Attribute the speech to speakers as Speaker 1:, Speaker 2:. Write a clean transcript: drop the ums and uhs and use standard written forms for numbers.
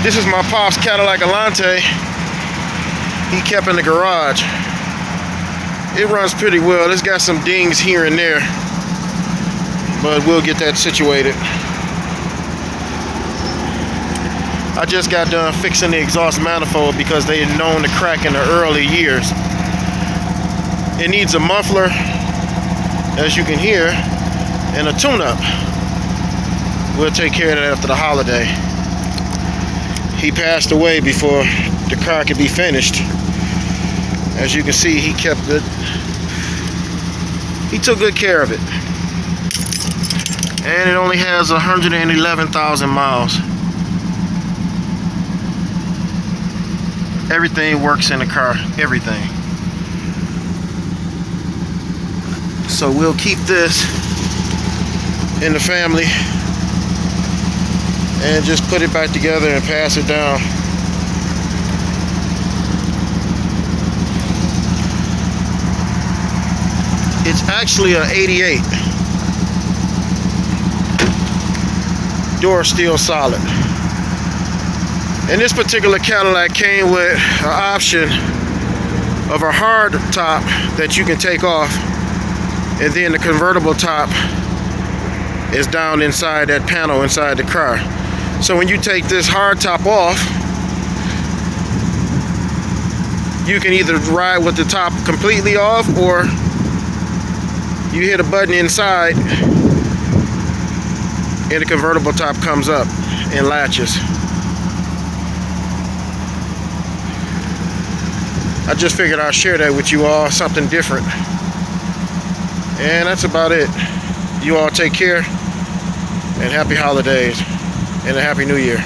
Speaker 1: This is my pop's Cadillac Allente. He kept in the garage. It runs pretty well. It's got some dings here and there, but we'll get that situated. I just got done fixing the exhaust manifold because they had known to crack in the early years. It needs a muffler, as you can hear, and a tune-up. We'll take care of that after the holiday. He passed away before the car could be finished. As you can see, he kept good. He took good care of it. And it only has 111,000 miles. Everything works in the car, everything. So we'll keep this in the family and just put it back together and pass it down. It's actually an 88. Door still solid. And this particular Cadillac came with an option of a hard top that you can take off, and then the convertible top is down inside that panel inside the car. So when you take this hard top off, you can either ride with the top completely off, or you hit a button inside and the convertible top comes up and latches. I just figured I'd share that with you all, something different. And that's about it. You all take care, and happy holidays, and a happy new year.